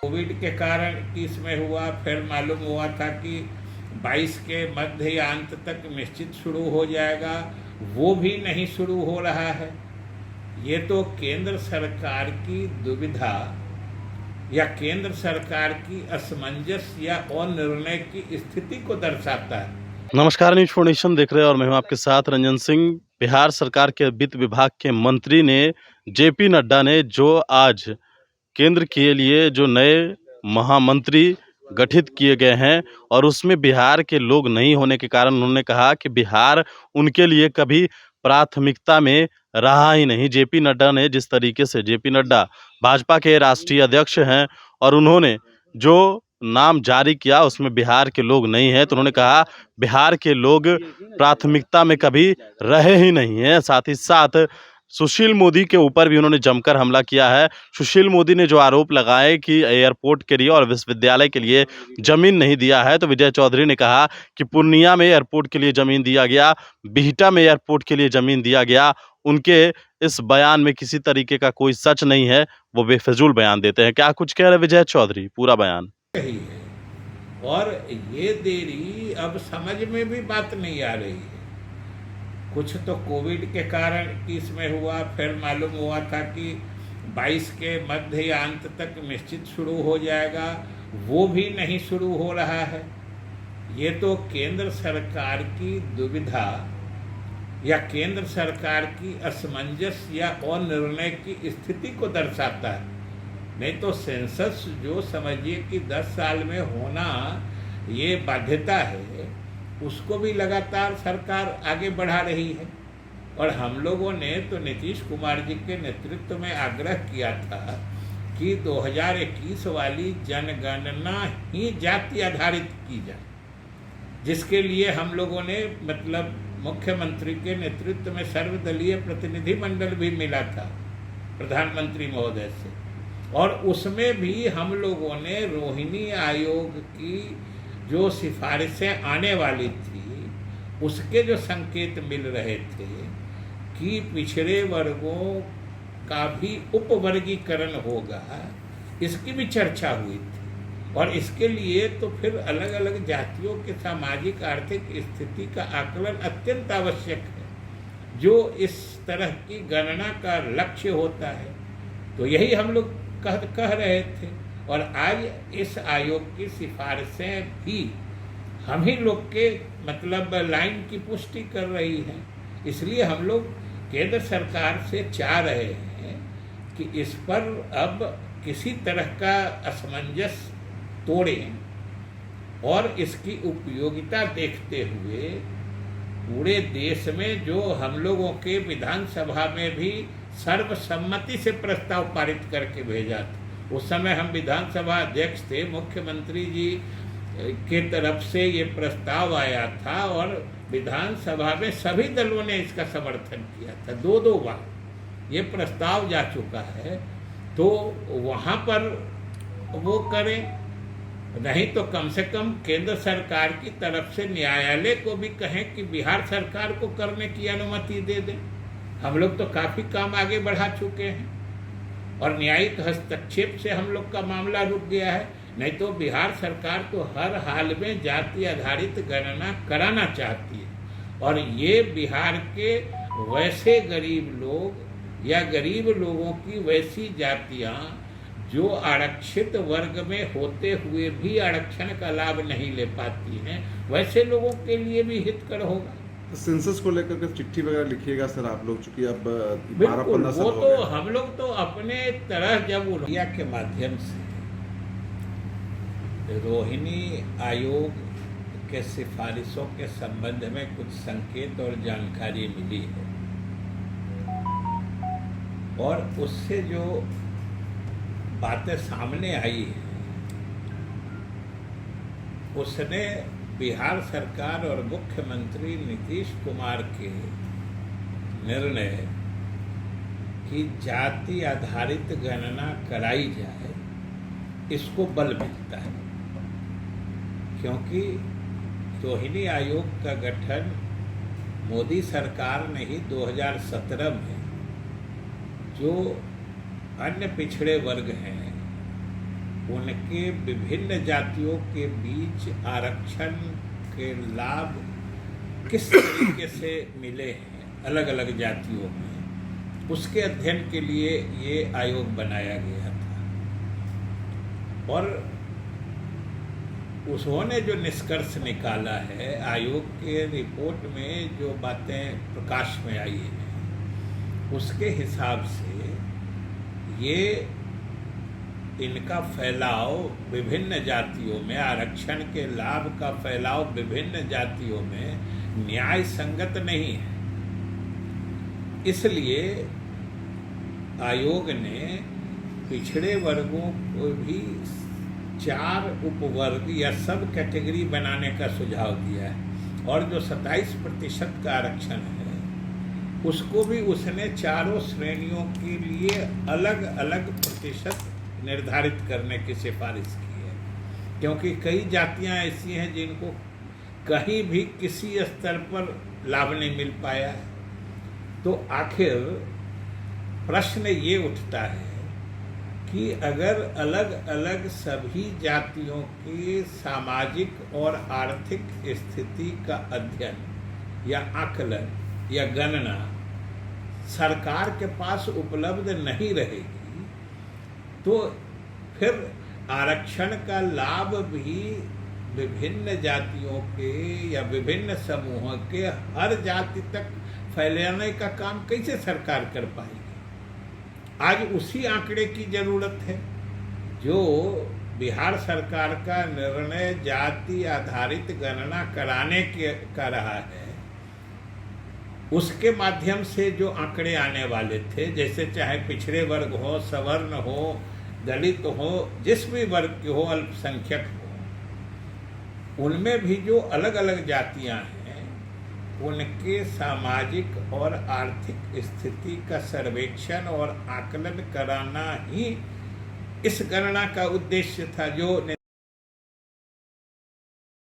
Covid के कारण कि इसमें हुआ, फिर मालूम हुआ था कि 22 के मध्य या अंत तक निश्चित शुरू हो जाएगा, वो भी नहीं शुरू हो रहा है। ये तो केंद्र सरकार की दुविधा या केंद्र सरकार की असमंजस या अनिर्णय की स्थिति को दर्शाता है। नमस्कार, न्यूज फॉर नेशन देख रहे हैं और मैं हूं आपके साथ रंजन सिंह। बिहार सरकार के वित्त विभाग के मंत्री ने जेपी नड्डा ने जो आज केंद्र के लिए जो नए महामंत्री गठित किए गए हैं और उसमें बिहार के लोग नहीं होने के कारण उन्होंने कहा कि बिहार उनके लिए कभी प्राथमिकता में रहा ही नहीं। जेपी नड्डा ने जिस तरीके से जेपी नड्डा भाजपा के राष्ट्रीय अध्यक्ष हैं और उन्होंने जो नाम जारी किया उसमें बिहार के लोग नहीं हैं, तो उन्होंने कहा बिहार के लोग प्राथमिकता में कभी रहे ही नहीं हैं। साथ ही साथ सुशील मोदी के ऊपर भी उन्होंने जमकर हमला किया है। सुशील मोदी ने जो आरोप लगाए कि एयरपोर्ट के लिए और विश्वविद्यालय के लिए जमीन नहीं दिया है, तो विजय चौधरी ने कहा कि पूर्णिया में एयरपोर्ट के लिए जमीन दिया गया, बिहटा में एयरपोर्ट के लिए जमीन दिया गया। उनके इस बयान में किसी तरीके का कोई सच नहीं है, वो बेफिजूल बयान देते हैं। क्या कुछ कह रहे विजय चौधरी, पूरा बयान रही है और ये देरी अब समझ में भी बात नहीं आ रही है। कुछ तो कोविड के कारण कि इसमें हुआ, फिर मालूम हुआ था कि 22 के मध्य या अंत तक निश्चित शुरू हो जाएगा, वो भी नहीं शुरू हो रहा है। ये तो केंद्र सरकार की दुविधा या केंद्र सरकार की असमंजस या अनिर्णय की स्थिति को दर्शाता है। नहीं तो सेंसस जो समझिए कि 10 साल में होना ये बाध्यता है, उसको भी लगातार सरकार आगे बढ़ा रही है। और हम लोगों ने तो नीतीश कुमार जी के नेतृत्व में आग्रह किया था कि 2021 वाली जनगणना ही जाति आधारित की जाए, जिसके लिए हम लोगों ने मतलब मुख्यमंत्री के नेतृत्व में सर्वदलीय प्रतिनिधि मंडल भी मिला था प्रधानमंत्री महोदय से, और उसमें भी हम लोगों ने रोहिणी आयोग की जो सिफारिशें आने वाली थी उसके जो संकेत मिल रहे थे कि पिछड़े वर्गों का भी उपवर्गीकरण होगा, इसकी भी चर्चा हुई थी। और इसके लिए तो फिर अलग अलग जातियों के सामाजिक आर्थिक स्थिति का आकलन अत्यंत आवश्यक है, जो इस तरह की गणना का लक्ष्य होता है। तो यही हम लोग कह रहे थे, और आज इस आयोग की सिफारिशें भी हम ही लोग के मतलब लाइन की पुष्टि कर रही हैं। इसलिए हम लोग केंद्र सरकार से चाह रहे हैं कि इस पर अब किसी तरह का असमंजस तोड़ें और इसकी उपयोगिता देखते हुए पूरे देश में जो हम लोगों के विधानसभा में भी सर्वसम्मति से प्रस्ताव पारित करके भेजा था, उस समय हम विधानसभा अध्यक्ष थे, मुख्यमंत्री जी के तरफ से ये प्रस्ताव आया था और विधानसभा में सभी दलों ने इसका समर्थन किया था। 2 बार ये प्रस्ताव जा चुका है, तो वहाँ पर वो करें, नहीं तो कम से कम केंद्र सरकार की तरफ से न्यायालय को भी कहें कि बिहार सरकार को करने की अनुमति दे दें। हम लोग तो काफ़ी काम आगे बढ़ा चुके हैं और न्यायिक हस्तक्षेप से हम लोग का मामला रुक गया है। नहीं तो बिहार सरकार तो हर हाल में जाति आधारित गणना कराना चाहती है, और ये बिहार के वैसे गरीब लोग या गरीब लोगों की वैसी जातियां जो आरक्षित वर्ग में होते हुए भी आरक्षण का लाभ नहीं ले पाती हैं, वैसे लोगों के लिए भी हितकर होगा। तो सेंसस को लेकर के चिट्ठी वगैरह लिखिएगा सर आप लोग, चूंकि अब 12-15 साल हो गए। वो तो हम लोग तो अपने तरह जब उड़िया के माध्यम से रोहिणी आयोग के सिफारिशों के संबंध में कुछ संकेत और जानकारी मिली है, और उससे जो बातें सामने आई है उसने बिहार सरकार और मुख्यमंत्री नीतीश कुमार के निर्णय कि जाति आधारित गणना कराई जाए, इसको बल मिलता है। क्योंकि रोहिणी आयोग का गठन मोदी सरकार ने ही 2017 में, जो अन्य पिछड़े वर्ग हैं उनके विभिन्न जातियों के बीच आरक्षण के लाभ किस तरीके से मिले हैं अलग अलग जातियों में, उसके अध्ययन के लिए ये आयोग बनाया गया था। और उन्होंने जो निष्कर्ष निकाला है, आयोग के रिपोर्ट में जो बातें प्रकाश में आई हैं, उसके हिसाब से ये इनका फैलाव विभिन्न जातियों में, आरक्षण के लाभ का फैलाव विभिन्न जातियों में न्याय संगत नहीं है। इसलिए आयोग ने पिछड़े वर्गों को भी 4 उपवर्ग या सब कैटेगरी बनाने का सुझाव दिया है, और जो 27% का आरक्षण है उसको भी उसने चारों श्रेणियों के लिए अलग अलग प्रतिशत निर्धारित करने की सिफारिश की है, क्योंकि कई जातियां ऐसी हैं जिनको कहीं भी किसी स्तर पर लाभ नहीं मिल पाया है। तो आखिर प्रश्न ये उठता है कि अगर अलग अलग सभी जातियों की सामाजिक और आर्थिक स्थिति का अध्ययन या आकलन या गणना सरकार के पास उपलब्ध नहीं रहेगी, तो फिर आरक्षण का लाभ भी विभिन्न जातियों के या विभिन्न समूहों के हर जाति तक फैलाने का काम कैसे सरकार कर पाएगी। आज उसी आंकड़े की जरूरत है जो बिहार सरकार का निर्णय जाति आधारित गणना कराने का रहा है। उसके माध्यम से जो आंकड़े आने वाले थे, जैसे चाहे पिछड़े वर्ग हो, सवर्ण हो, दलित हो, जिस भी वर्ग के हो, अल्पसंख्यक हो, उनमें भी जो अलग अलग जातियां हैं उनके सामाजिक और आर्थिक स्थिति का सर्वेक्षण और आकलन कराना ही इस गणना का उद्देश्य था, जो